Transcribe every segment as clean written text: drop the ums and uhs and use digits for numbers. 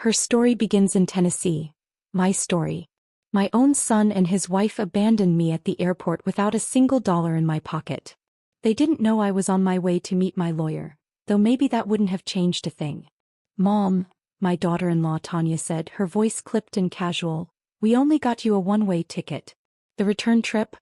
Her story begins in Tennessee. My story. My own son and his wife abandoned me at the airport without a single dollar in my pocket. They didn't know I was on my way to meet my lawyer, though maybe that wouldn't have changed a thing. Mom, my daughter-in-law Tanya said, her voice clipped and casual, we only got you a one-way ticket. The return trip?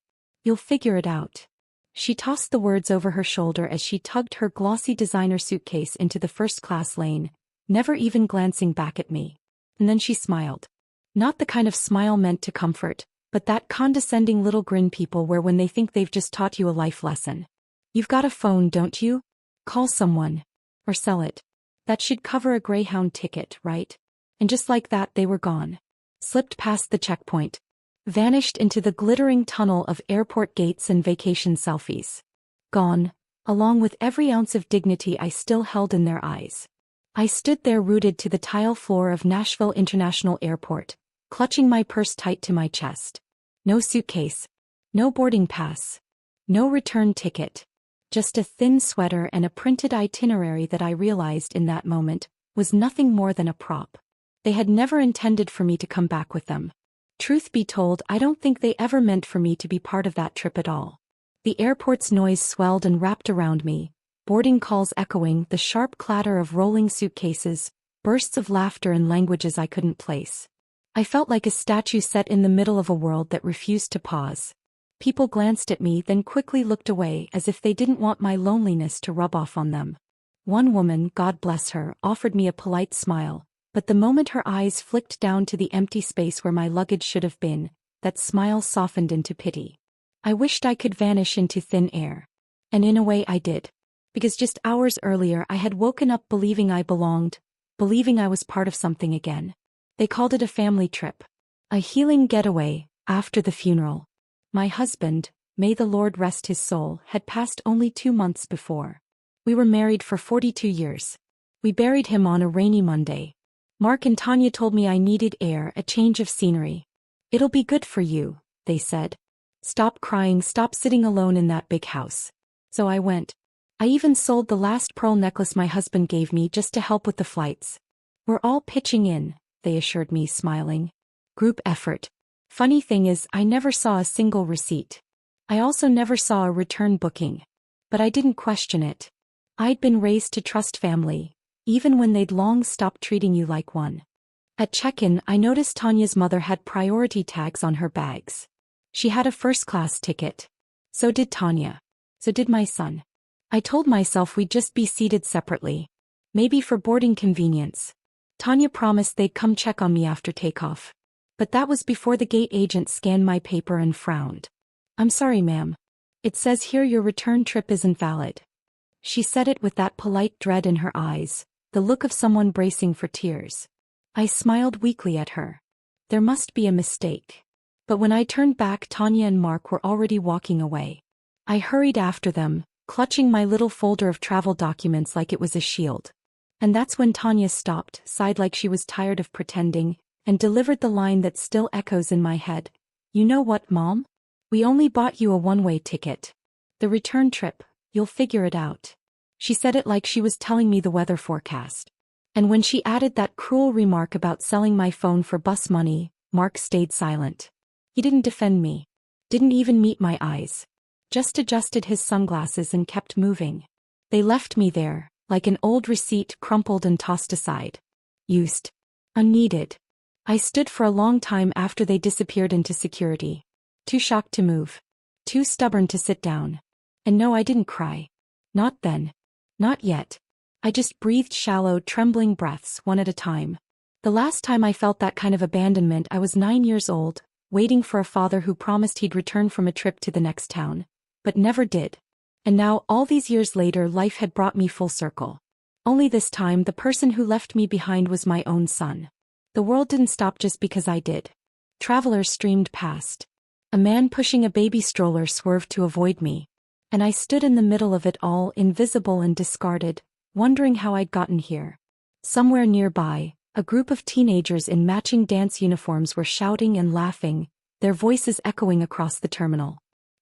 You'll figure it out. She tossed the words over her shoulder as she tugged her glossy designer suitcase into the first-class lane, never even glancing back at me. And then she smiled. Not the kind of smile meant to comfort, but that condescending little grin people wear when they think they've just taught you a life lesson. You've got a phone, don't you? Call someone. Or sell it. That should cover a Greyhound ticket, right? And just like that they were gone. Slipped past the checkpoint. Vanished into the glittering tunnel of airport gates and vacation selfies. Gone, along with every ounce of dignity I still held in their eyes. I stood there rooted to the tile floor of Nashville International Airport, clutching my purse tight to my chest. No suitcase. No boarding pass. No return ticket. Just a thin sweater and a printed itinerary that I realized in that moment was nothing more than a prop. They had never intended for me to come back with them. Truth be told, I don't think they ever meant for me to be part of that trip at all. The airport's noise swelled and wrapped around me, boarding calls echoing, the sharp clatter of rolling suitcases, bursts of laughter in languages I couldn't place. I felt like a statue set in the middle of a world that refused to pause. People glanced at me, then quickly looked away as if they didn't want my loneliness to rub off on them. One woman, God bless her, offered me a polite smile, but the moment her eyes flicked down to the empty space where my luggage should have been, that smile softened into pity. I wished I could vanish into thin air. And in a way I did. Because just hours earlier I had woken up believing I belonged, believing I was part of something again. They called it a family trip. A healing getaway, after the funeral. My husband, may the Lord rest his soul, had passed only 2 months before. We were married for 42 years. We buried him on a rainy Monday. Mark and Tanya told me I needed air, a change of scenery. It'll be good for you, they said. Stop crying, stop sitting alone in that big house. So I went. I even sold the last pearl necklace my husband gave me just to help with the flights. We're all pitching in, they assured me, smiling. Group effort. Funny thing is, I never saw a single receipt. I also never saw a return booking. But I didn't question it. I'd been raised to trust family, even when they'd long stopped treating you like one. At check-in, I noticed Tanya's mother had priority tags on her bags. She had a first-class ticket. So did Tanya. So did my son. I told myself we'd just be seated separately. Maybe for boarding convenience. Tanya promised they'd come check on me after takeoff. But that was before the gate agent scanned my paper and frowned. I'm sorry, ma'am. It says here your return trip isn't valid. She said it with that polite dread in her eyes, the look of someone bracing for tears. I smiled weakly at her. There must be a mistake. But when I turned back, Tanya and Mark were already walking away. I hurried after them, clutching my little folder of travel documents like it was a shield. And that's when Tanya stopped, sighed like she was tired of pretending, and delivered the line that still echoes in my head. You know what, Mom? We only bought you a one-way ticket. The return trip, you'll figure it out. She said it like she was telling me the weather forecast. And when she added that cruel remark about selling my phone for bus money, Mark stayed silent. He didn't defend me. Didn't even meet my eyes. Just adjusted his sunglasses and kept moving. They left me there, like an old receipt crumpled and tossed aside. Used. Unneeded. I stood for a long time after they disappeared into security. Too shocked to move. Too stubborn to sit down. And no, I didn't cry. Not then. Not yet. I just breathed shallow, trembling breaths, one at a time. The last time I felt that kind of abandonment, I was 9 years old, waiting for a father who promised he'd return from a trip to the next town, but never did. And now, all these years later, life had brought me full circle. Only this time, the person who left me behind was my own son. The world didn't stop just because I did. Travelers streamed past. A man pushing a baby stroller swerved to avoid me. And I stood in the middle of it all, invisible and discarded, wondering how I'd gotten here. Somewhere nearby, a group of teenagers in matching dance uniforms were shouting and laughing, their voices echoing across the terminal.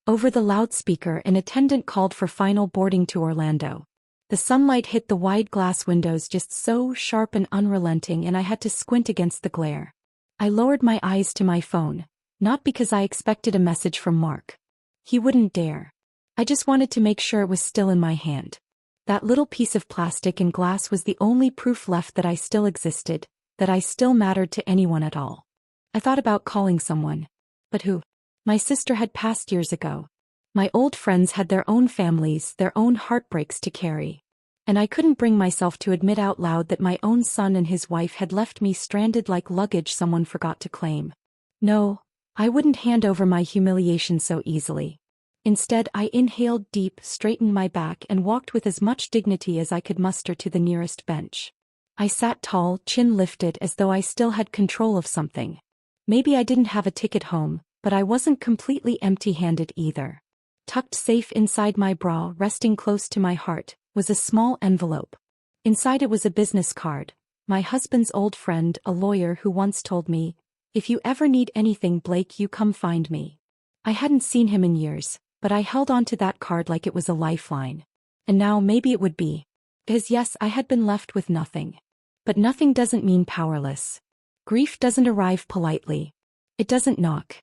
Over the loudspeaker, an attendant called for final boarding to Orlando. The sunlight hit the wide glass windows just so sharp and unrelenting, and I had to squint against the glare. I lowered my eyes to my phone, not because I expected a message from Mark. He wouldn't dare. I just wanted to make sure it was still in my hand. That little piece of plastic and glass was the only proof left that I still existed, that I still mattered to anyone at all. I thought about calling someone. But who? My sister had passed years ago. My old friends had their own families, their own heartbreaks to carry. And I couldn't bring myself to admit out loud that my own son and his wife had left me stranded like luggage someone forgot to claim. No, I wouldn't hand over my humiliation so easily. Instead, I inhaled deep, straightened my back, and walked with as much dignity as I could muster to the nearest bench. I sat tall, chin lifted, as though I still had control of something. Maybe I didn't have a ticket home, but I wasn't completely empty-handed either. Tucked safe inside my bra, resting close to my heart, was a small envelope. Inside it was a business card. My husband's old friend, a lawyer who once told me, "If you ever need anything, Blake, you come find me." I hadn't seen him in years, but I held on to that card like it was a lifeline. And now maybe it would be. Because yes, I had been left with nothing. But nothing doesn't mean powerless. Grief doesn't arrive politely. It doesn't knock.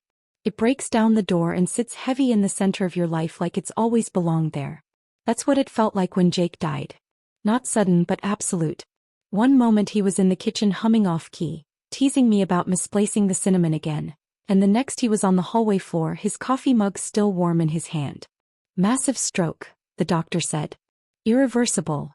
It breaks down the door and sits heavy in the center of your life like it's always belonged there. That's what it felt like when Jake died. Not sudden but absolute. One moment he was in the kitchen humming off key, teasing me about misplacing the cinnamon again. And the next he was on the hallway floor, his coffee mug still warm in his hand. Massive stroke, the doctor said. Irreversible.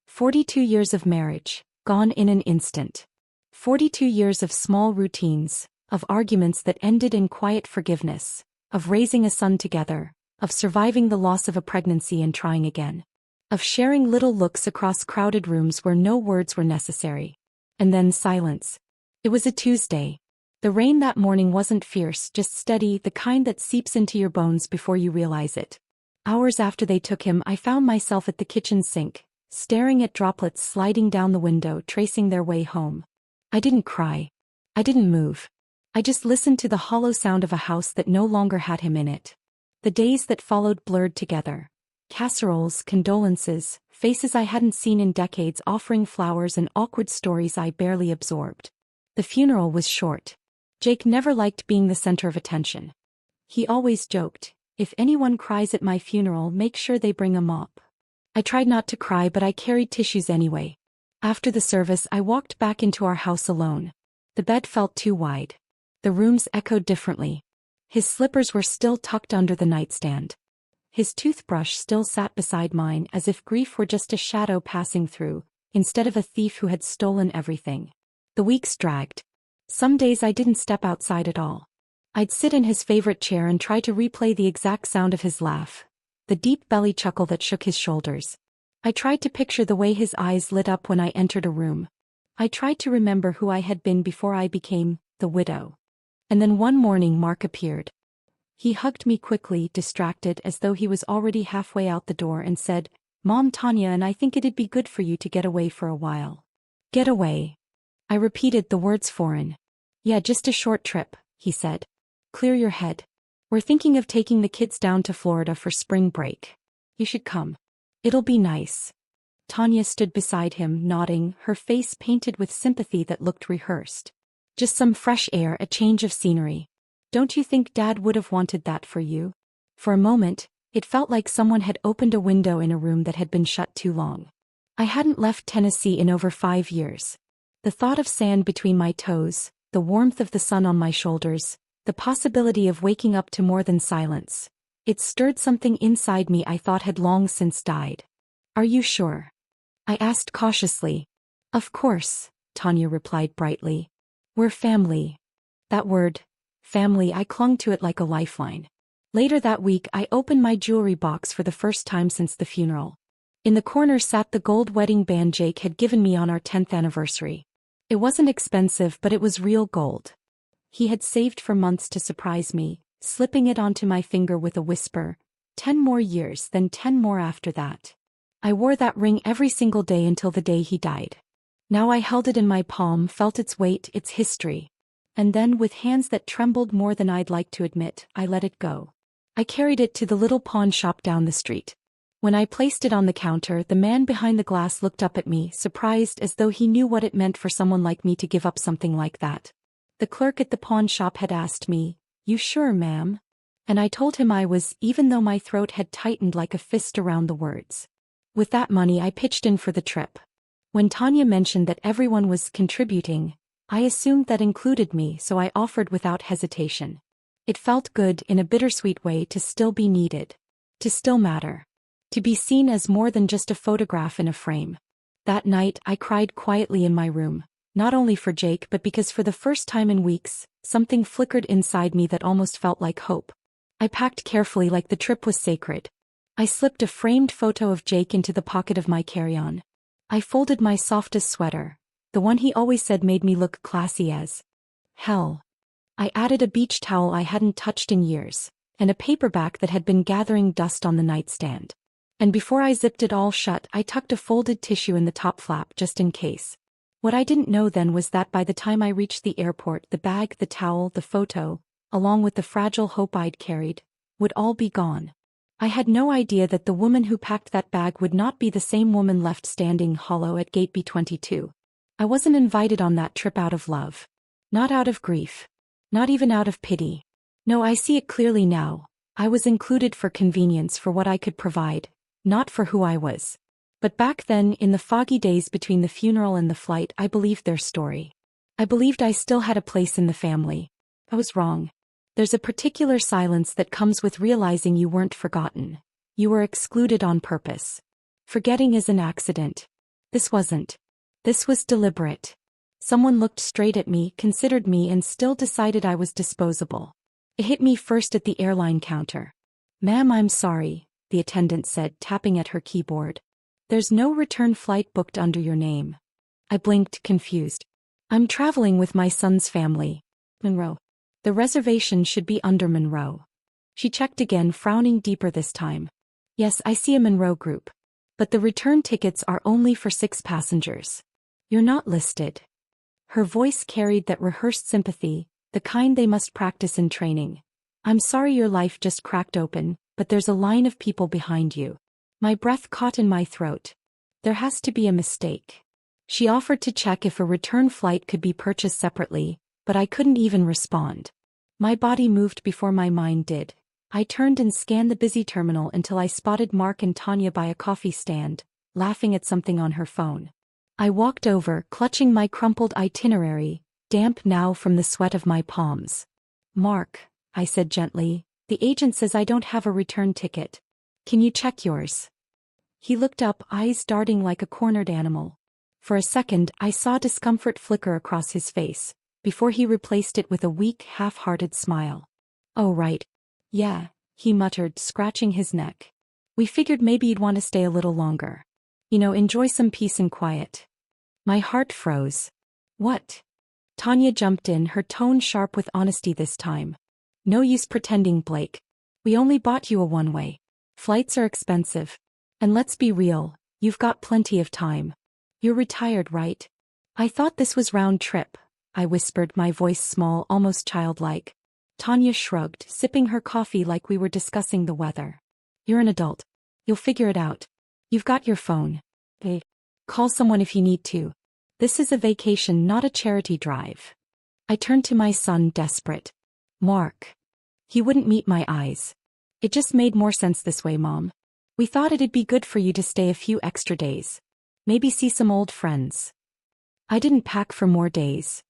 42 years of marriage, gone in an instant. 42 years of small routines, of arguments that ended in quiet forgiveness, of raising a son together, of surviving the loss of a pregnancy and trying again, of sharing little looks across crowded rooms where no words were necessary. And then silence. It was a Tuesday. The rain that morning wasn't fierce, just steady, the kind that seeps into your bones before you realize it. Hours after they took him, I found myself at the kitchen sink, staring at droplets sliding down the window, tracing their way home. I didn't cry. I didn't move. I just listened to the hollow sound of a house that no longer had him in it. The days that followed blurred together. Casseroles, condolences, faces I hadn't seen in decades offering flowers, and awkward stories I barely absorbed. The funeral was short. Jake never liked being the center of attention. He always joked, "If anyone cries at my funeral, make sure they bring a mop." I tried not to cry, but I carried tissues anyway. After the service, I walked back into our house alone. The bed felt too wide. The rooms echoed differently. His slippers were still tucked under the nightstand. His toothbrush still sat beside mine, as if grief were just a shadow passing through, instead of a thief who had stolen everything. The weeks dragged. Some days I didn't step outside at all. I'd sit in his favorite chair and try to replay the exact sound of his laugh, the deep belly chuckle that shook his shoulders. I tried to picture the way his eyes lit up when I entered a room. I tried to remember who I had been before I became the widow. And then one morning Mark appeared. He hugged me quickly, distracted, as though he was already halfway out the door, and said, "Mom, Tanya and I think it'd be good for you to get away for a while." Get away. I repeated, the words foreign. "Yeah, just a short trip," he said. "Clear your head. We're thinking of taking the kids down to Florida for spring break. You should come. It'll be nice." Tanya stood beside him, nodding, her face painted with sympathy that looked rehearsed. "Just some fresh air, a change of scenery. Don't you think Dad would have wanted that for you?" For a moment, it felt like someone had opened a window in a room that had been shut too long. I hadn't left Tennessee in over 5 years. The thought of sand between my toes, the warmth of the sun on my shoulders, the possibility of waking up to more than silence. It stirred something inside me I thought had long since died. "Are you sure?" I asked cautiously. "Of course," Tanya replied brightly. "We're family." That word, family, I clung to it like a lifeline. Later that week, I opened my jewelry box for the first time since the funeral. In the corner sat the gold wedding band Jake had given me on our 10th anniversary. It wasn't expensive, but it was real gold. He had saved for months to surprise me, slipping it onto my finger with a whisper, 10 more years, then 10 more after that. I wore that ring every single day until the day he died. Now I held it in my palm, felt its weight, its history. And then, with hands that trembled more than I'd like to admit, I let it go. I carried it to the little pawn shop down the street. When I placed it on the counter, the man behind the glass looked up at me, surprised as though he knew what it meant for someone like me to give up something like that. The clerk at the pawn shop had asked me, "You sure, ma'am?" And I told him I was, even though my throat had tightened like a fist around the words. With that money I pitched in for the trip. When Tanya mentioned that everyone was contributing, I assumed that included me, so I offered without hesitation. It felt good in a bittersweet way to still be needed. To still matter. To be seen as more than just a photograph in a frame. That night I cried quietly in my room, not only for Jake but because for the first time in weeks, something flickered inside me that almost felt like hope. I packed carefully like the trip was sacred. I slipped a framed photo of Jake into the pocket of my carry-on. I folded my softest sweater, the one he always said made me look classy as hell. I added a beach towel I hadn't touched in years, and a paperback that had been gathering dust on the nightstand. And before I zipped it all shut, I tucked a folded tissue in the top flap just in case. What I didn't know then was that by the time I reached the airport, the bag, the towel, the photo, along with the fragile hope I'd carried, would all be gone. I had no idea that the woman who packed that bag would not be the same woman left standing hollow at gate B22. I wasn't invited on that trip out of love. Not out of grief. Not even out of pity. No, I see it clearly now. I was included for convenience, for what I could provide, not for who I was. But back then, in the foggy days between the funeral and the flight, I believed their story. I believed I still had a place in the family. I was wrong. There's a particular silence that comes with realizing you weren't forgotten. You were excluded on purpose. Forgetting is an accident. This wasn't. This was deliberate. Someone looked straight at me, considered me, and still decided I was disposable. It hit me first at the airline counter. "Ma'am, I'm sorry," the attendant said, tapping at her keyboard. "There's no return flight booked under your name." I blinked, confused. "I'm traveling with my son's family. Monroe. The reservation should be under Monroe." She checked again, frowning deeper this time. "Yes, I see a Monroe group. But the return tickets are only for 6 passengers. You're not listed." Her voice carried that rehearsed sympathy, the kind they must practice in training. "I'm sorry your life just cracked open, but there's a line of people behind you." My breath caught in my throat. There has to be a mistake. She offered to check if a return flight could be purchased separately, but I couldn't even respond. My body moved before my mind did. I turned and scanned the busy terminal until I spotted Mark and Tanya by a coffee stand, laughing at something on her phone. I walked over, clutching my crumpled itinerary, damp now from the sweat of my palms. "Mark," I said gently, "the agent says I don't have a return ticket. Can you check yours?" He looked up, eyes darting like a cornered animal. For a second, I saw discomfort flicker across his face, before he replaced it with a weak, half-hearted smile. "Oh right. Yeah," he muttered, scratching his neck. "We figured maybe you'd want to stay a little longer. Enjoy some peace and quiet." My heart froze. "What?" Tanya jumped in, her tone sharp with honesty this time. "No use pretending, Blake. We only bought you a one-way. Flights are expensive. And let's be real, you've got plenty of time. You're retired, right?" "I thought this was round trip," I whispered, my voice small, almost childlike. Tanya shrugged, sipping her coffee like we were discussing the weather. "You're an adult. You'll figure it out. You've got your phone. Hey, call someone if you need to. This is a vacation, not a charity drive." I turned to my son, desperate. "Mark." He wouldn't meet my eyes. "It just made more sense this way, Mom. We thought it'd be good for you to stay a few extra days. Maybe see some old friends." I didn't pack for more days.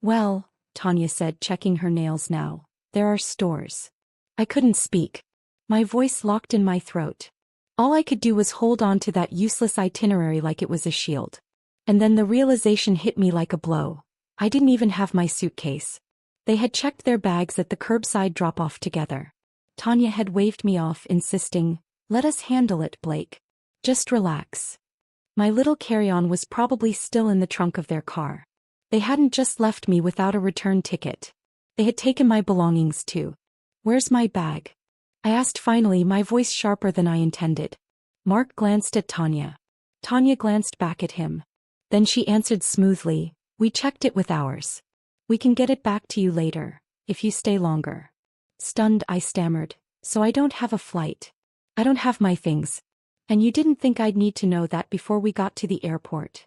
"Well," Tanya said, checking her nails now, "there are stores." I couldn't speak. My voice locked in my throat. All I could do was hold on to that useless itinerary like it was a shield. And then the realization hit me like a blow. I didn't even have my suitcase. They had checked their bags at the curbside drop-off together. Tanya had waved me off, insisting, "Let us handle it, Blake. Just relax." My little carry-on was probably still in the trunk of their car. They hadn't just left me without a return ticket. They had taken my belongings too. "Where's my bag?" I asked finally, my voice sharper than I intended. Mark glanced at Tanya. Tanya glanced back at him. Then she answered smoothly, "We checked it with ours. We can get it back to you later, if you stay longer." Stunned, I stammered, "So I don't have a flight. I don't have my things." And you didn't think I'd need to know that before we got to the airport.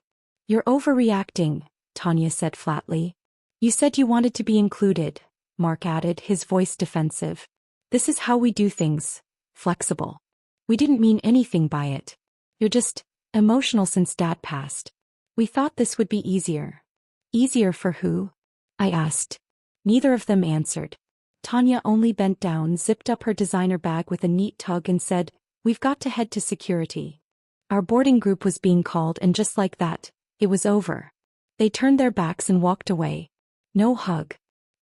You're overreacting, Tanya said flatly. You said you wanted to be included, Mark added, his voice defensive. This is how we do things. Flexible. We didn't mean anything by it. You're just emotional since Dad passed. We thought this would be easier. Easier for who? I asked. Neither of them answered. Tanya only bent down, zipped up her designer bag with a neat tug and said, We've got to head to security. Our boarding group was being called and just like that, it was over. They turned their backs and walked away. No hug.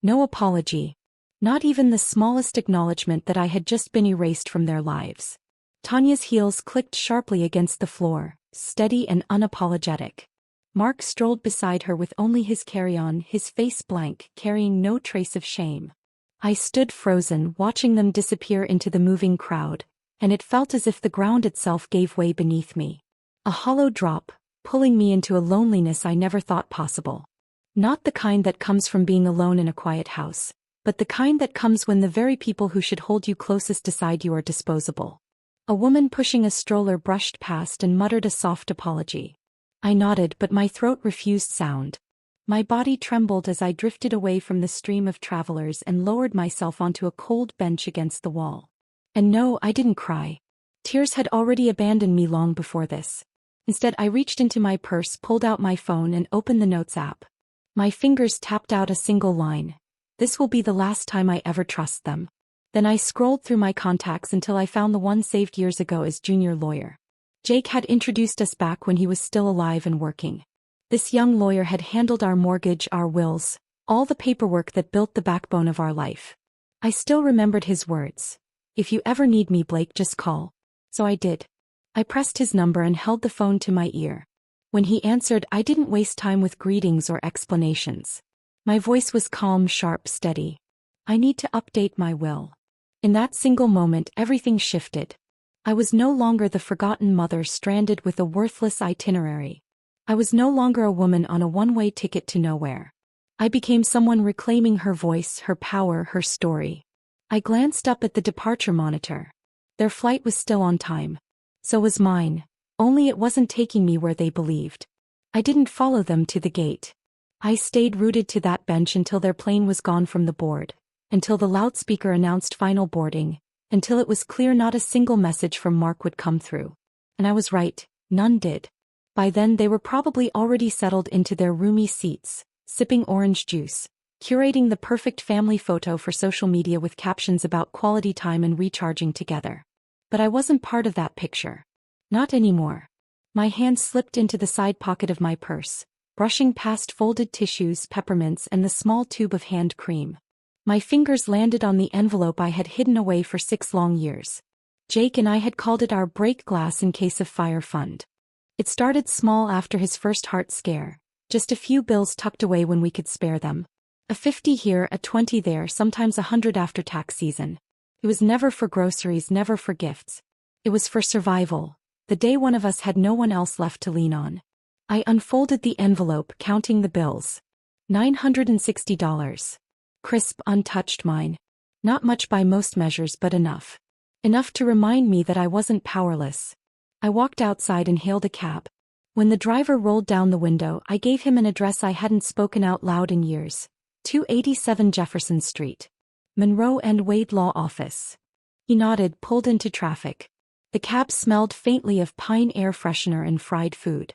No apology. Not even the smallest acknowledgement that I had just been erased from their lives. Tanya's heels clicked sharply against the floor, steady and unapologetic. Mark strolled beside her with only his carry-on, his face blank, carrying no trace of shame. I stood frozen, watching them disappear into the moving crowd, and it felt as if the ground itself gave way beneath me. A hollow drop, pulling me into a loneliness I never thought possible. Not the kind that comes from being alone in a quiet house, but the kind that comes when the very people who should hold you closest decide you are disposable. A woman pushing a stroller brushed past and muttered a soft apology. I nodded, but my throat refused sound. My body trembled as I drifted away from the stream of travelers and lowered myself onto a cold bench against the wall. And no, I didn't cry. Tears had already abandoned me long before this. Instead, I reached into my purse, pulled out my phone and opened the Notes app. My fingers tapped out a single line. This will be the last time I ever trust them. Then I scrolled through my contacts until I found the one saved years ago as junior lawyer. Jake had introduced us back when he was still alive and working. This young lawyer had handled our mortgage, our wills, all the paperwork that built the backbone of our life. I still remembered his words. If you ever need me, Blake, just call. So I did. I pressed his number and held the phone to my ear. When he answered, I didn't waste time with greetings or explanations. My voice was calm, sharp, steady. I need to update my will. In that single moment, everything shifted. I was no longer the forgotten mother stranded with a worthless itinerary. I was no longer a woman on a one-way ticket to nowhere. I became someone reclaiming her voice, her power, her story. I glanced up at the departure monitor. Their flight was still on time. So was mine, only it wasn't taking me where they believed. I didn't follow them to the gate. I stayed rooted to that bench until their plane was gone from the board, until the loudspeaker announced final boarding, until it was clear not a single message from Mark would come through. And I was right, none did. By then they were probably already settled into their roomy seats, sipping orange juice, curating the perfect family photo for social media with captions about quality time and recharging together. But I wasn't part of that picture. Not anymore. My hand slipped into the side pocket of my purse, brushing past folded tissues, peppermints, and the small tube of hand cream. My fingers landed on the envelope I had hidden away for 6 long years. Jake and I had called it our break glass in case of fire fund. It started small after his first heart scare, just a few bills tucked away when we could spare them. A 50 here, a 20 there, sometimes 100 after tax season. It was never for groceries, never for gifts. It was for survival, the day one of us had no one else left to lean on. I unfolded the envelope, counting the bills. $960. Crisp, untouched mine. Not much by most measures, but enough. Enough to remind me that I wasn't powerless. I walked outside and hailed a cab. When the driver rolled down the window, I gave him an address I hadn't spoken out loud in years. 287 Jefferson Street. Monroe and Wade Law Office. He nodded, pulled into traffic. The cab smelled faintly of pine air freshener and fried food.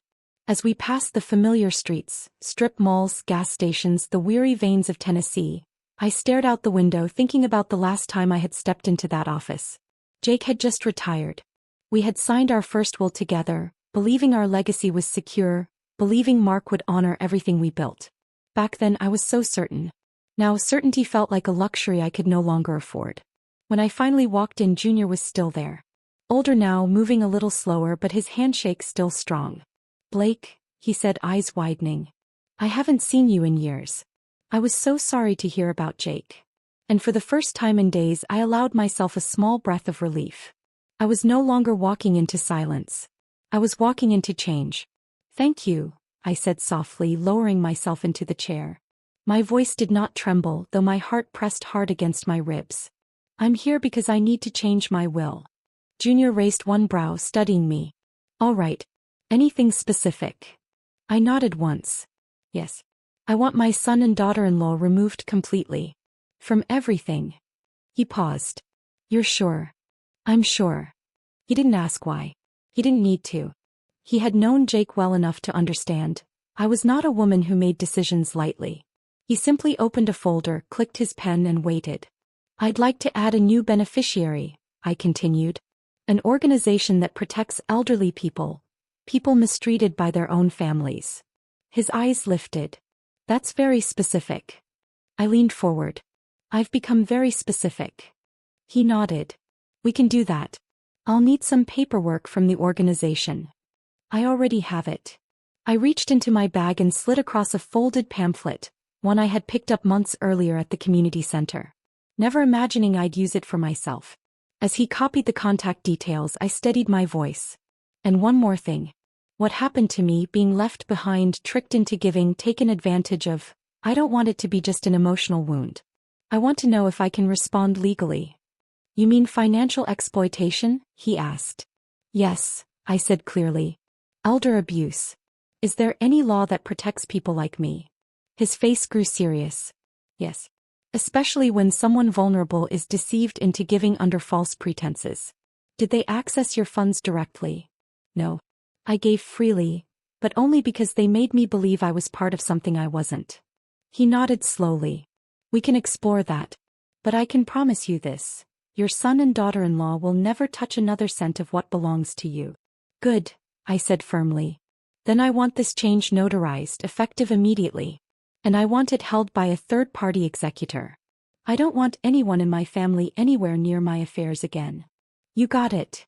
As we passed the familiar streets, strip malls, gas stations, the weary veins of Tennessee, I stared out the window thinking about the last time I had stepped into that office. Jake had just retired. We had signed our first will together, believing our legacy was secure, believing Mark would honor everything we built. Back then I was so certain. Now certainty felt like a luxury I could no longer afford. When I finally walked in, Junior was still there. Older now, moving a little slower, but his handshake still strong. Blake, he said, eyes widening. I haven't seen you in years. I was so sorry to hear about Jake. And for the first time in days I allowed myself a small breath of relief. I was no longer walking into silence. I was walking into change. Thank you, I said softly, lowering myself into the chair. My voice did not tremble, though my heart pressed hard against my ribs. I'm here because I need to change my will. Junior raised one brow, studying me. All right. Anything specific? I nodded once. Yes. I want my son and daughter-in-law removed completely. From everything. He paused. You're sure? I'm sure. He didn't ask why. He didn't need to. He had known Jake well enough to understand. I was not a woman who made decisions lightly. He simply opened a folder, clicked his pen and waited. I'd like to add a new beneficiary, I continued. An organization that protects elderly people. People mistreated by their own families. His eyes lifted. That's very specific. I leaned forward. I've become very specific. He nodded. We can do that. I'll need some paperwork from the organization. I already have it. I reached into my bag and slid across a folded pamphlet, one I had picked up months earlier at the community center. Never imagining I'd use it for myself. As he copied the contact details, I steadied my voice. And one more thing. What happened to me, being left behind, tricked into giving, taken advantage of, I don't want it to be just an emotional wound. I want to know if I can respond legally. You mean financial exploitation? He asked. Yes, I said clearly. Elder abuse. Is there any law that protects people like me? His face grew serious. Yes. Especially when someone vulnerable is deceived into giving under false pretenses. Did they access your funds directly? No. I gave freely, but only because they made me believe I was part of something I wasn't. He nodded slowly. We can explore that. But I can promise you this. Your son and daughter-in-law will never touch another cent of what belongs to you. Good, I said firmly. Then I want this change notarized, effective immediately. And I want it held by a third-party executor. I don't want anyone in my family anywhere near my affairs again. You got it.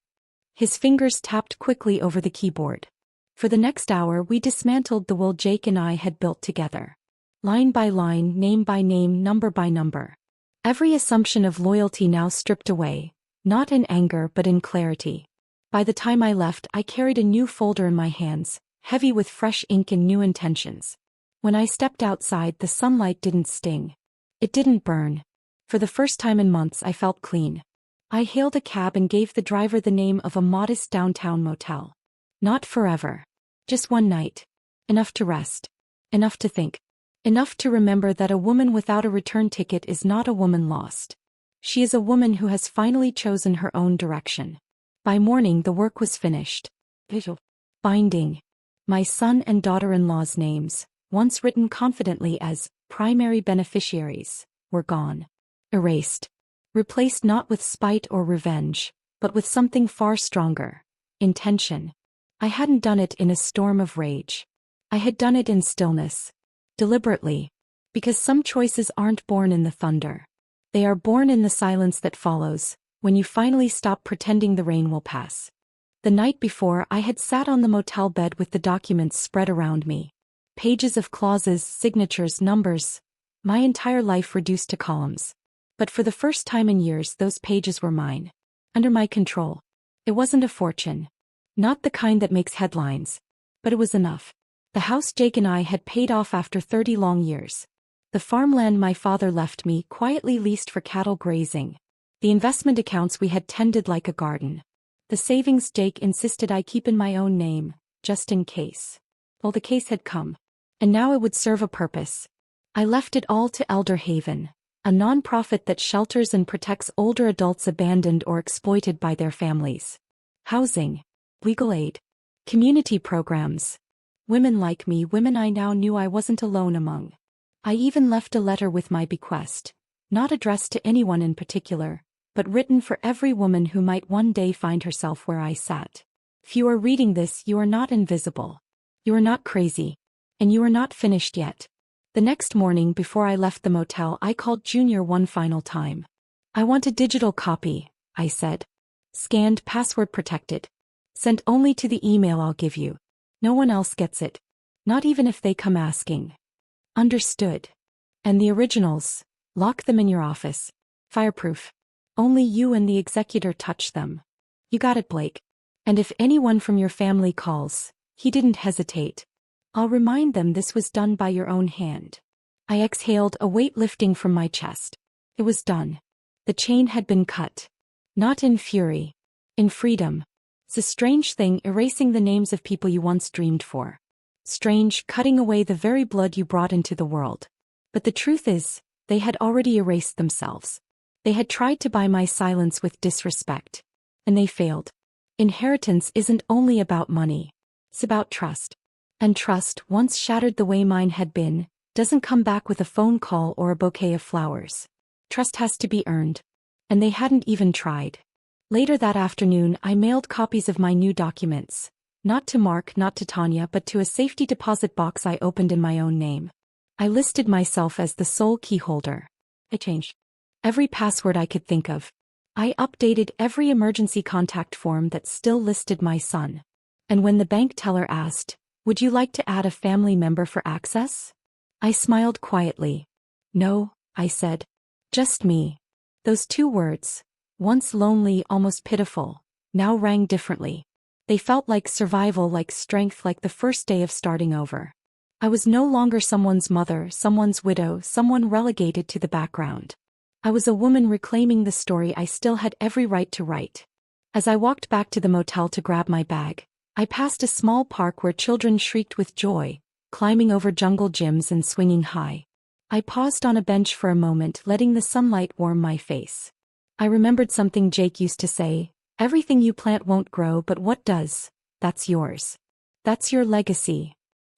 His fingers tapped quickly over the keyboard. For the next hour we dismantled the will Jake and I had built together. Line by line, name by name, number by number. Every assumption of loyalty now stripped away, not in anger but in clarity. By the time I left, I carried a new folder in my hands, heavy with fresh ink and new intentions. When I stepped outside, the sunlight didn't sting. It didn't burn. For the first time in months I felt clean. I hailed a cab and gave the driver the name of a modest downtown motel. Not forever. Just one night. Enough to rest. Enough to think. Enough to remember that a woman without a return ticket is not a woman lost. She is a woman who has finally chosen her own direction. By morning the work was finished. Binding. My son and daughter-in-law's names, once written confidently as primary beneficiaries, were gone. Erased. Replaced not with spite or revenge, but with something far stronger. Intention. I hadn't done it in a storm of rage. I had done it in stillness. Deliberately. Because some choices aren't born in the thunder. They are born in the silence that follows, when you finally stop pretending the rain will pass. The night before, I had sat on the motel bed with the documents spread around me. Pages of clauses, signatures, numbers. My entire life reduced to columns. But for the first time in years, those pages were mine. Under my control. It wasn't a fortune. Not the kind that makes headlines. But it was enough. The house Jake and I had paid off after 30 long years. The farmland my father left me, quietly leased for cattle grazing. The investment accounts we had tended like a garden. The savings Jake insisted I keep in my own name, just in case. Well, the case had come. And now it would serve a purpose. I left it all to Elder Haven, a non-profit that shelters and protects older adults abandoned or exploited by their families. Housing, legal aid, community programs. Women like me, women I now knew I wasn't alone among. I even left a letter with my bequest, not addressed to anyone in particular, but written for every woman who might one day find herself where I sat. If you are reading this, you are not invisible. You are not crazy. And you are not finished yet. The next morning before I left the motel, I called Junior one final time. I want a digital copy, I said. Scanned, password protected. Sent only to the email I'll give you. No one else gets it. Not even if they come asking. Understood. And the originals, lock them in your office. Fireproof. Only you and the executor touch them. You got it, Blake. And if anyone from your family calls, he didn't hesitate. I'll remind them this was done by your own hand. I exhaled, a weight lifting from my chest. It was done. The chain had been cut. Not in fury. in freedom. It's a strange thing, erasing the names of people you once dreamed for. Strange, cutting away the very blood you brought into the world. But the truth is, they had already erased themselves. They had tried to buy my silence with disrespect. And they failed. Inheritance isn't only about money. It's about trust. And trust, once shattered the way mine had been, doesn't come back with a phone call or a bouquet of flowers. Trust has to be earned. And they hadn't even tried. Later that afternoon, I mailed copies of my new documents. Not to Mark, not to Tanya, but to a safety deposit box I opened in my own name. I listed myself as the sole key holder. I changed every password I could think of. I updated every emergency contact form that still listed my son. And when the bank teller asked, "Would you like to add a family member for access?" I smiled quietly. "No," I said. "Just me." Those two words, once lonely, almost pitiful, now rang differently. They felt like survival, like strength, like the first day of starting over. I was no longer someone's mother, someone's widow, someone relegated to the background. I was a woman reclaiming the story I still had every right to write. As I walked back to the motel to grab my bag, I passed a small park where children shrieked with joy, climbing over jungle gyms and swinging high. I paused on a bench for a moment, letting the sunlight warm my face. I remembered something Jake used to say, "Everything you plant won't grow, but what does, that's yours. That's your legacy."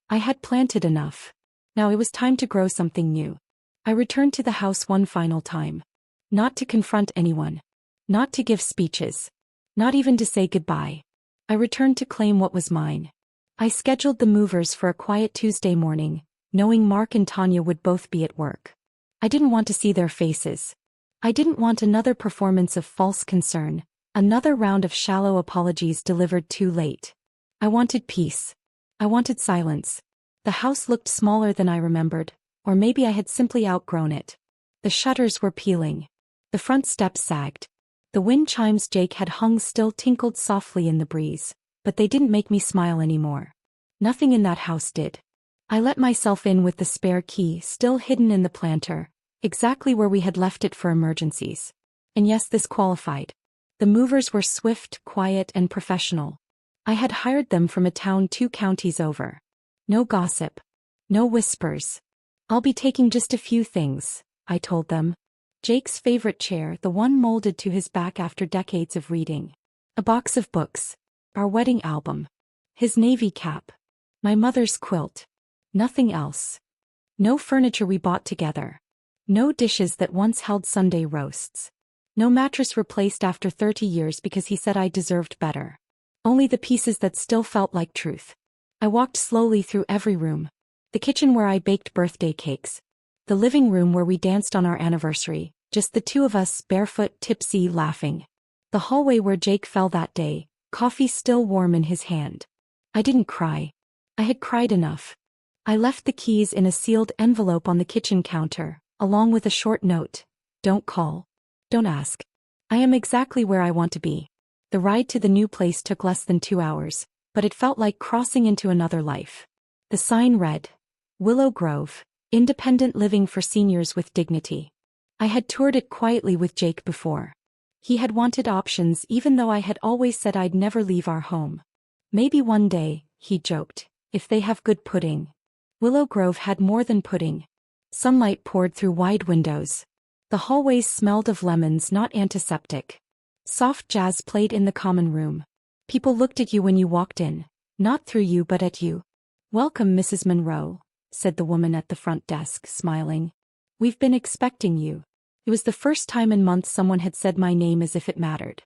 I had planted enough. Now it was time to grow something new. I returned to the house one final time. Not to confront anyone. Not to give speeches. Not even to say goodbye. I returned to claim what was mine. I scheduled the movers for a quiet Tuesday morning, knowing Mark and Tanya would both be at work. I didn't want to see their faces. I didn't want another performance of false concern, another round of shallow apologies delivered too late. I wanted peace. I wanted silence. The house looked smaller than I remembered, or maybe I had simply outgrown it. The shutters were peeling. The front steps sagged. The wind chimes Jake had hung still tinkled softly in the breeze, but they didn't make me smile anymore. Nothing in that house did. I let myself in with the spare key still hidden in the planter, exactly where we had left it for emergencies. And yes, this qualified. The movers were swift, quiet, and professional. I had hired them from a town 2 counties over. No gossip. No whispers. "I'll be taking just a few things," I told them. Jake's favorite chair, the one molded to his back after decades of reading. A box of books. Our wedding album. His navy cap. My mother's quilt. Nothing else. No furniture we bought together. No dishes that once held Sunday roasts. No mattress replaced after 30 years because he said I deserved better. Only the pieces that still felt like truth. I walked slowly through every room. The kitchen where I baked birthday cakes. The living room where we danced on our anniversary, just the two of us, barefoot, tipsy, laughing. The hallway where Jake fell that day, coffee still warm in his hand. I didn't cry. I had cried enough. I left the keys in a sealed envelope on the kitchen counter, along with a short note. "Don't call. Don't ask. I am exactly where I want to be." The ride to the new place took less than 2 hours, but it felt like crossing into another life. The sign read, "Willow Grove, independent living for seniors with dignity." I had toured it quietly with Jake before. He had wanted options even though I had always said I'd never leave our home. "Maybe one day," he joked, "if they have good pudding." Willow Grove had more than pudding. Sunlight poured through wide windows. The hallways smelled of lemons, not antiseptic. Soft jazz played in the common room. People looked at you when you walked in, not through you but at you. "Welcome, Mrs. Monroe," said the woman at the front desk, smiling. "We've been expecting you." It was the first time in months someone had said my name as if it mattered.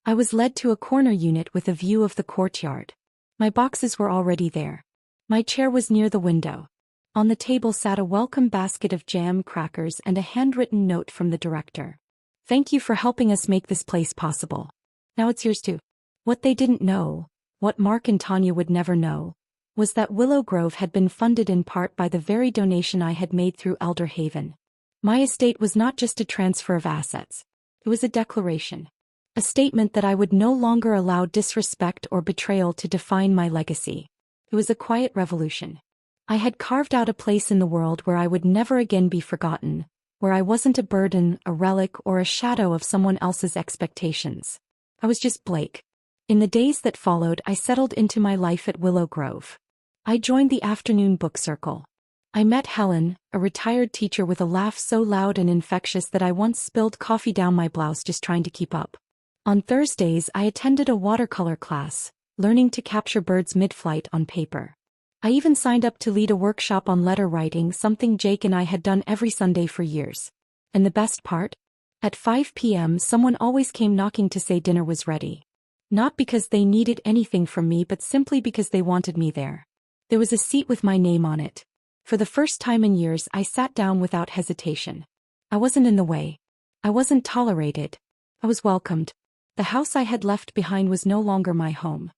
I was led to a corner unit with a view of the courtyard. My boxes were already there. My chair was near the window. On the table sat a welcome basket of jam, crackers, and a handwritten note from the director. "Thank you for helping us make this place possible. Now it's yours too." What they didn't know, what Mark and Tanya would never know, was that Willow Grove had been funded in part by the very donation I had made through Elder Haven. My estate was not just a transfer of assets. It was a declaration. A statement that I would no longer allow disrespect or betrayal to define my legacy. It was a quiet revolution. I had carved out a place in the world where I would never again be forgotten, where I wasn't a burden, a relic, or a shadow of someone else's expectations. I was just Blake. In the days that followed, I settled into my life at Willow Grove. I joined the afternoon book circle. I met Helen, a retired teacher with a laugh so loud and infectious that I once spilled coffee down my blouse just trying to keep up. On Thursdays, I attended a watercolor class, learning to capture birds mid-flight on paper. I even signed up to lead a workshop on letter writing, something Jake and I had done every Sunday for years. And the best part? At 5 p.m. someone always came knocking to say dinner was ready. Not because they needed anything from me, but simply because they wanted me there. There was a seat with my name on it. For the first time in years, I sat down without hesitation. I wasn't in the way. I wasn't tolerated. I was welcomed. The house I had left behind was no longer my home.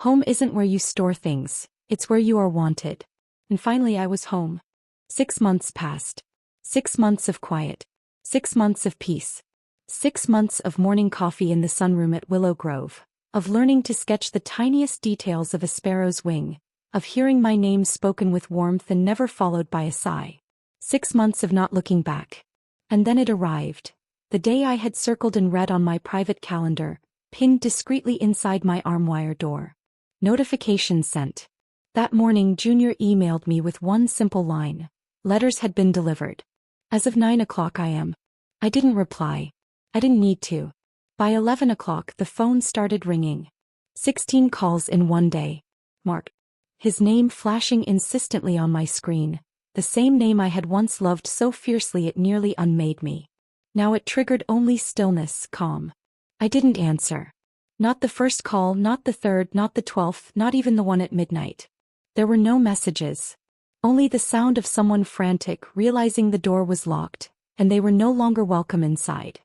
Home isn't where you store things, it's where you are wanted. And finally I was home. 6 months passed. 6 months of quiet. 6 months of peace. 6 months of morning coffee in the sunroom at Willow Grove, of learning to sketch the tiniest details of a sparrow's wing, of hearing my name spoken with warmth and never followed by a sigh. 6 months of not looking back. And then it arrived. The day I had circled and read on my private calendar, pinned discreetly inside my armwire door. Notification sent. That morning Junior emailed me with one simple line. Letters had been delivered. As of 9 o'clock I didn't reply. I didn't need to. By 11 o'clock the phone started ringing. 16 calls in one day. Mark. His name flashing insistently on my screen, the same name I had once loved so fiercely it nearly unmade me. Now it triggered only stillness, calm. I didn't answer. Not the first call, not the third, not the 12th, not even the one at midnight. There were no messages. Only the sound of someone frantic, realizing the door was locked, and they were no longer welcome inside.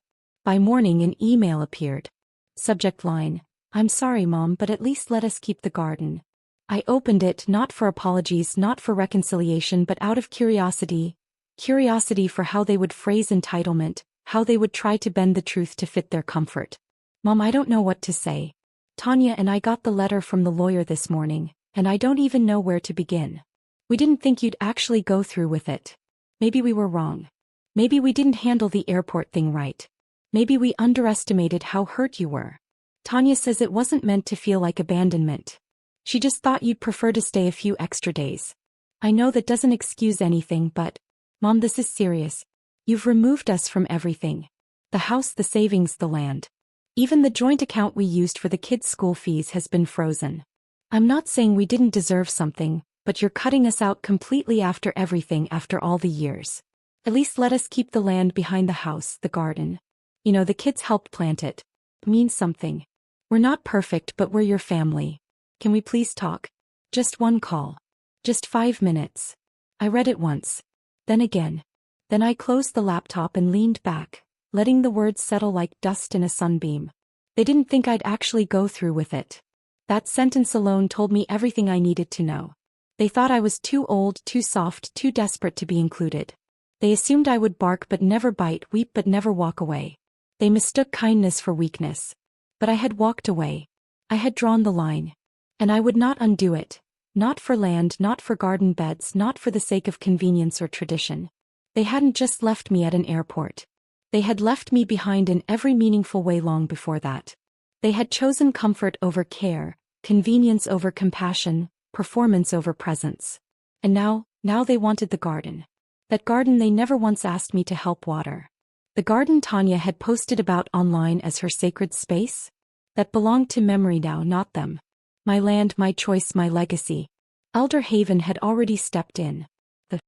By morning an email appeared. Subject line, "I'm sorry, Mom, but at least let us keep the garden." I opened it not for apologies, not for reconciliation, but out of curiosity. Curiosity for how they would phrase entitlement, how they would try to bend the truth to fit their comfort. "Mom, I don't know what to say. Tanya and I got the letter from the lawyer this morning, and I don't even know where to begin. We didn't think you'd actually go through with it. Maybe we were wrong. Maybe we didn't handle the airport thing right. Maybe we underestimated how hurt you were. Tanya says it wasn't meant to feel like abandonment. She just thought you'd prefer to stay a few extra days. I know that doesn't excuse anything, but, Mom, this is serious. You've removed us from everything. The house, the savings, the land. Even the joint account we used for the kids' school fees has been frozen. I'm not saying we didn't deserve something, but you're cutting us out completely after everything, after all the years. At least let us keep the land behind the house, the garden. You know, the kids helped plant it. It means something. We're not perfect, but we're your family. Can we please talk? Just one call. Just 5 minutes. I read it once. Then again. Then I closed the laptop and leaned back, letting the words settle like dust in a sunbeam. They didn't think I'd actually go through with it. That sentence alone told me everything I needed to know. They thought I was too old, too soft, too desperate to be included. They assumed I would bark but never bite, weep but never walk away. They mistook kindness for weakness. But I had walked away. I had drawn the line. And I would not undo it. Not for land, not for garden beds, not for the sake of convenience or tradition. They hadn't just left me at an airport. They had left me behind in every meaningful way long before that. They had chosen comfort over care, convenience over compassion, performance over presence. And now they wanted the garden. That garden they never once asked me to help water. The garden Tanya had posted about online as her sacred space? That belonged to memory now, not them. My land, my choice, my legacy. Elder Haven had already stepped in. The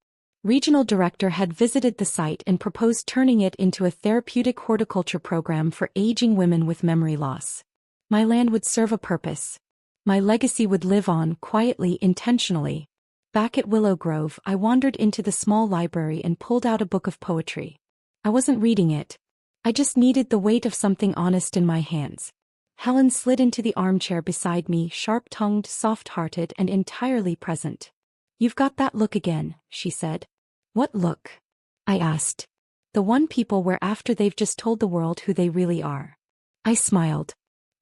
regional director had visited the site and proposed turning it into a therapeutic horticulture program for aging women with memory loss. My land would serve a purpose. My legacy would live on, quietly, intentionally. Back at Willow Grove, I wandered into the small library and pulled out a book of poetry. I wasn't reading it. I just needed the weight of something honest in my hands. Helen slid into the armchair beside me, sharp-tongued, soft-hearted, and entirely present. "You've got that look again," she said. "What look?" I asked. "The one people wear after they've just told the world who they really are." I smiled.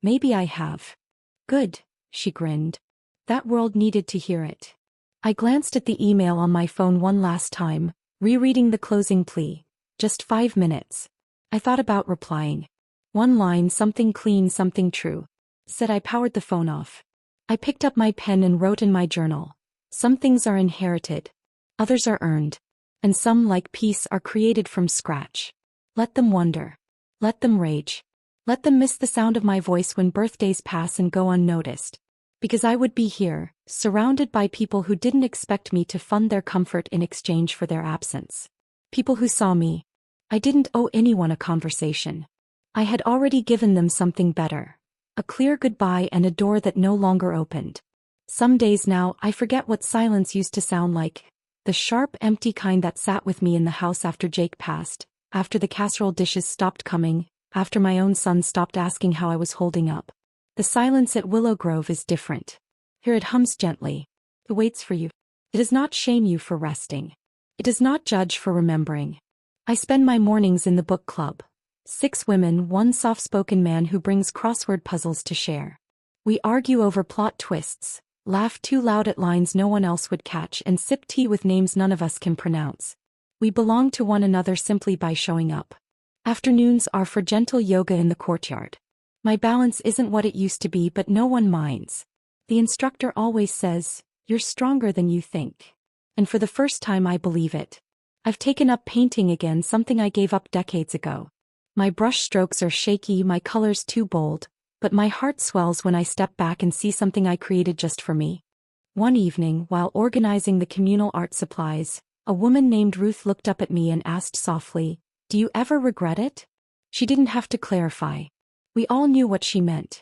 "Maybe I have." "Good," she grinned. "That world needed to hear it." I glanced at the email on my phone one last time, rereading the closing plea. Just 5 minutes. I thought about replying. One line, something clean, something true. Said I powered the phone off. I picked up my pen and wrote in my journal. Some things are inherited. Others are earned. And some, like peace, are created from scratch. Let them wonder. Let them rage. Let them miss the sound of my voice when birthdays pass and go unnoticed. Because I would be here, surrounded by people who didn't expect me to fund their comfort in exchange for their absence. People who saw me. I didn't owe anyone a conversation. I had already given them something better. A clear goodbye and a door that no longer opened. Some days now I forget what silence used to sound like. The sharp, empty kind that sat with me in the house after Jake passed, after the casserole dishes stopped coming, after my own son stopped asking how I was holding up. The silence at Willow Grove is different. Here it hums gently. It waits for you. It does not shame you for resting. It does not judge for remembering. I spend my mornings in the book club. 6 women, 1 soft-spoken man who brings crossword puzzles to share. We argue over plot twists, laugh too loud at lines no one else would catch, and sip tea with names none of us can pronounce. We belong to one another simply by showing up. Afternoons are for gentle yoga in the courtyard. My balance isn't what it used to be, but no one minds. The instructor always says, "You're stronger than you think." And for the first time I believe it. I've taken up painting again, something I gave up decades ago. My brush strokes are shaky, my colors too bold, but my heart swells when I step back and see something I created just for me. One evening, while organizing the communal art supplies, a woman named Ruth looked up at me and asked softly, "Do you ever regret it?" She didn't have to clarify. We all knew what she meant.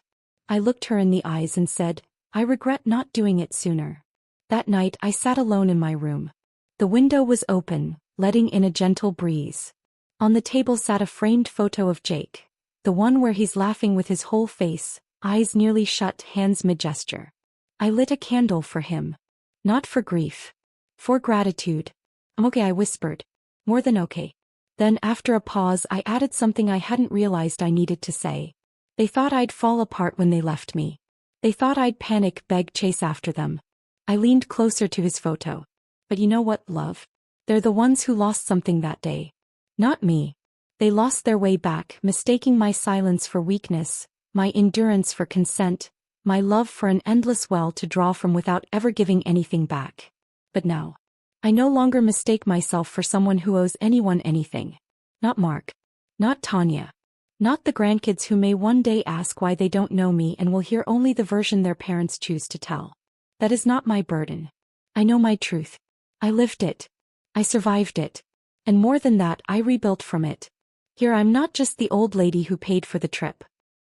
I looked her in the eyes and said, "I regret not doing it sooner." That night I sat alone in my room. The window was open, letting in a gentle breeze. On the table sat a framed photo of Jake, the one where he's laughing with his whole face, eyes nearly shut, hands mid-gesture. I lit a candle for him. Not for grief. For gratitude. "I'm okay," I whispered. "More than okay." Then, after a pause, I added something I hadn't realized I needed to say. They thought I'd fall apart when they left me. They thought I'd panic, beg, chase after them. I leaned closer to his photo. "But you know what, love? They're the ones who lost something that day. Not me. They lost their way back, mistaking my silence for weakness, my endurance for consent, my love for an endless well to draw from without ever giving anything back. But now, I no longer mistake myself for someone who owes anyone anything. Not Mark. Not Tanya. Not the grandkids who may one day ask why they don't know me and will hear only the version their parents choose to tell. That is not my burden. I know my truth. I lived it. I survived it. And more than that, I rebuilt from it. Here I'm not just the old lady who paid for the trip.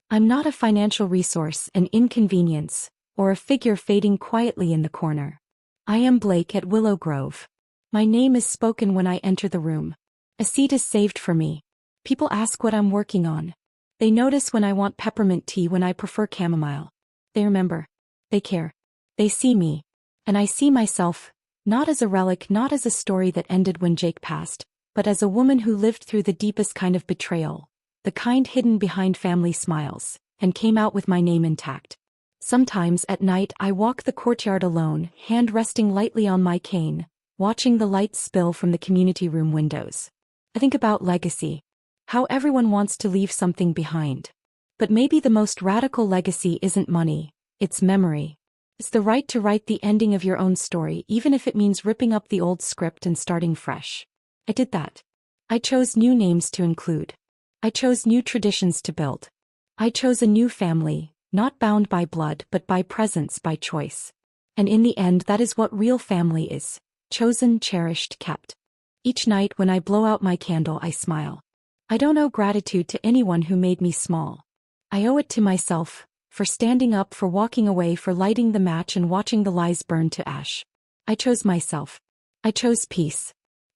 I'm not a financial resource, an inconvenience, or a figure fading quietly in the corner. I am Blake at Willow Grove. My name is spoken when I enter the room. A seat is saved for me. People ask what I'm working on. They notice when I want peppermint tea, when I prefer chamomile. They remember. They care. They see me. And I see myself, not as a relic, not as a story that ended when Jake passed, but as a woman who lived through the deepest kind of betrayal, the kind hidden behind family smiles, and came out with my name intact. Sometimes at night I walk the courtyard alone, hand resting lightly on my cane, watching the light spill from the community room windows. I think about legacy. How everyone wants to leave something behind. But maybe the most radical legacy isn't money, it's memory. It's the right to write the ending of your own story, even if it means ripping up the old script and starting fresh. I did that. I chose new names to include. I chose new traditions to build. I chose a new family, not bound by blood but by presence, by choice. And in the end, that is what real family is. Chosen, cherished, kept. Each night when I blow out my candle, I smile. I don't owe gratitude to anyone who made me small. I owe it to myself, for standing up, for walking away, for lighting the match and watching the lies burn to ash. I chose myself. I chose peace.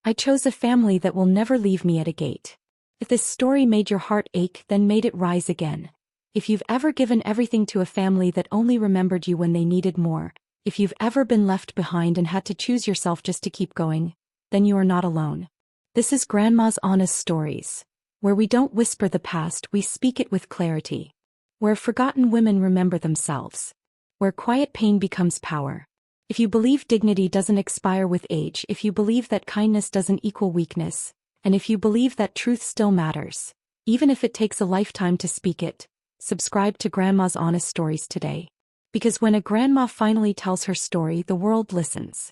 I chose a family that will never leave me at a gate. If this story made your heart ache, then made it rise again. If you've ever given everything to a family that only remembered you when they needed more, if you've ever been left behind and had to choose yourself just to keep going, then you are not alone. This is Grandma's Honest Stories, where we don't whisper the past, we speak it with clarity. Where forgotten women remember themselves. Where quiet pain becomes power. If you believe dignity doesn't expire with age, if you believe that kindness doesn't equal weakness, and if you believe that truth still matters, Even if it takes a lifetime to speak it, subscribe to Grandma's Honest Stories today. Because when a grandma finally tells her story, the world listens.